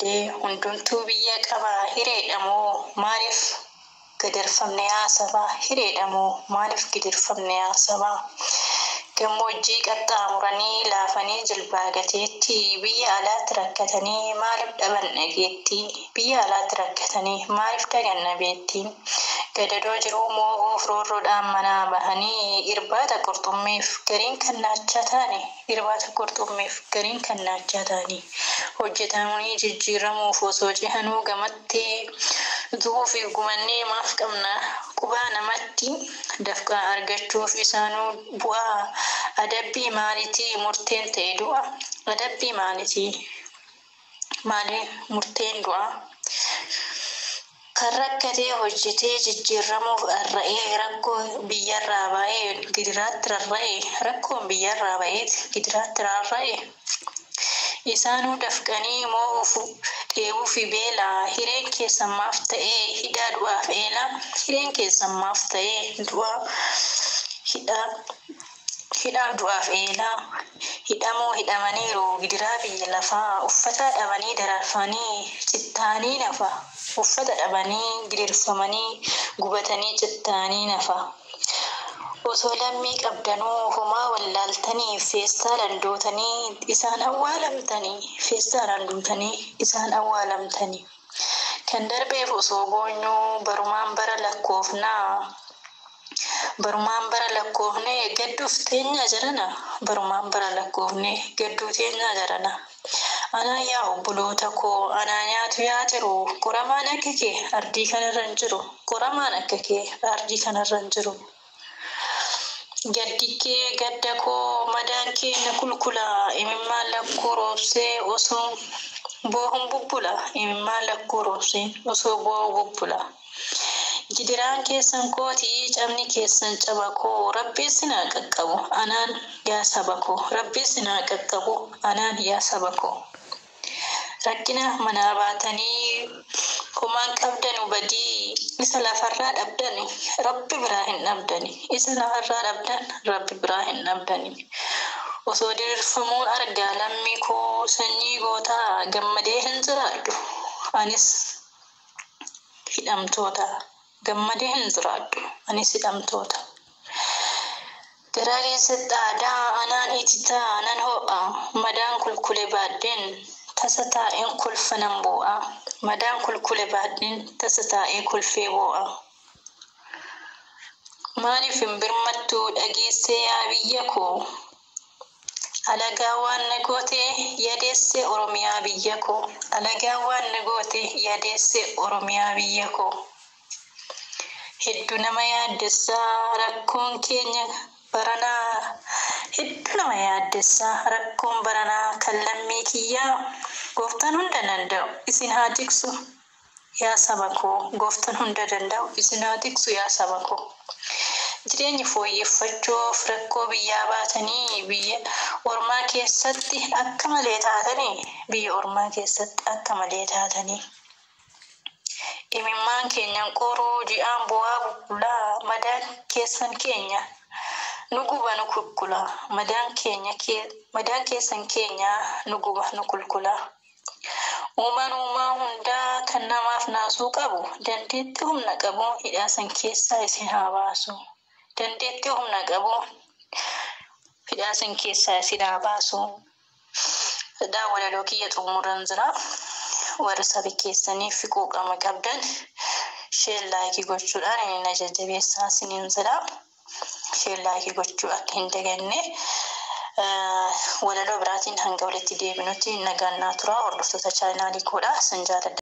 hundumtuu biyya qaba hireedhamoo maaliif gadirfamne haasaba hireedhamoo maaliif gadirfamne haasaba gammoojjii qaxxaamuranii laafanii jilbaa gateetti biyya alaatti rakkatanii maaliif dhaban dhageetti biyya alaatti rakkatanii maaliif dhagan nabeetti gadadoo jiruu moo ofroorroodhaan manaa bahanii irbaata qurxummiif gariin kannaachaa taane irbaata qurxummiif gariin kannaachaa taane hojjetamanii jijjiiramuuf osoo jihanuu gamatti duufi gumannee maaf qabna qubaa namatti dafqa argachuuf isaanuu bu'aa adabbii maalitii murteen ta'e du'a adabbii maalitii maali murteen du'a kan rakkatee hojjetee jijjiiramuuf arra'ee rakkoo biyyarraa ba'ee gidiraatti rarra'ee rakkoon biyyarraa ba'ee gidiraatti rarra'ee isaanuu dafqanii moo'uuf dheebuu fi beelaa hireen keessan maaf ta'ee hidhaa du'aaf eelaa hireen keessan maaf ta'ee du'a hidhaa du'aaf eelaa hidhamoo hidhamaniiru gidiraa biyya lafaa uffata dhabanii dararfanii cittaanii nafa uffata dhabanii gidirfamanii gubatanii cittaanii nafa osoo lammii qabdanuu homaa wallaaltanii feestaalan dootanii isaan awwaalamtanii feestaalan dootanii isaan awwaalamtanii kan darbeef osoo boonyuu barumaan bara lakkoofnaa barumaan bara lakkoofne gadduuf teenya jarana barumaan bara lakkoofne gadduu teenya jarana ana yaa obboloota koo ana nyaatu yaa jiru qoramaan akka kee ardii kanarra hin jiru qoramaan akka kee ardii kanarra hin jiru gaddikee gadda koo madaan keenya kulkulaa imimmaan lakkoo roobsee osoo boohun bubbula imimmaan lakkoo roobsee osoo boohun bubbula gidiraan keessan kootii cabni keessan caba koo rabbii sinaa qaqqabu anaan yaa saba koo rabbii sinaa qaqqabu anaan yaa saba koo rakkina manaa baatanii kumaan qabdanu badii isa lafarraa dhabdani rabbi biraa hin dhabdani isa lafarraa dhabdan rabbi biraa hin dhabdani osoo diriirfamuun argaa lammii koo sanyii gootaa gammadee hin jiraadhu anis hidhamtoota gammadee hin jiraadhu anis hidhamtoota garaa keessatti aadaa anaan ititaa nan ho'a madaan kulkule baaddeen tasataa'een kulfanan bu'a madaan kulkule baaddeen tasataa'ee kulfee bu'a maaliif hin birmattuu dhageessee yaa biyya koo alagaa waan nagootee yadeessee oromiyaa biyya koo alagaa waan nagootee yadeessee oromiyaa biyya koo hedduu nama yaaddessaa rakkoon keenya baranaa hedduu nama yaaddessaa rakkoon baranaa kan lammii kiyyaa gooftaan hunda danda'u isin haa tiksu yaa saba koo gooftaan hunda danda'u isin haa tiksu yaa saba koo jireenya fooyyeffachuuf rakkoo biyyaa baatanii biyya ormaa keessatti akka malee taatanii biyya ormaa keessatti akka malee taatanii imimmaan keenyan qoruu ji'aan bu'aa bubbulaa madaan keessan keenya nuguba nu kulkula madaan keessan keenya nuguba nu kulkula uumaa hundaa kan namaaf naasuu qabu dandeetti humna qabu hidhaasan keessaa isin haa baasu dandeetti humna qabu hidhaasan keessaa isin haa baasu walaloo kiyya xumuran jira warra sabi keessaniif quuqama qabdan sheellaakii gochuudhaan inni jajjabeessaa isiniin jira sheellaakii gochuu akka hin daganne walaloo biraatiin hanga walitti deebinutti nagaan naa tura hordoftoota chaanaalii koodhaa san jaaladha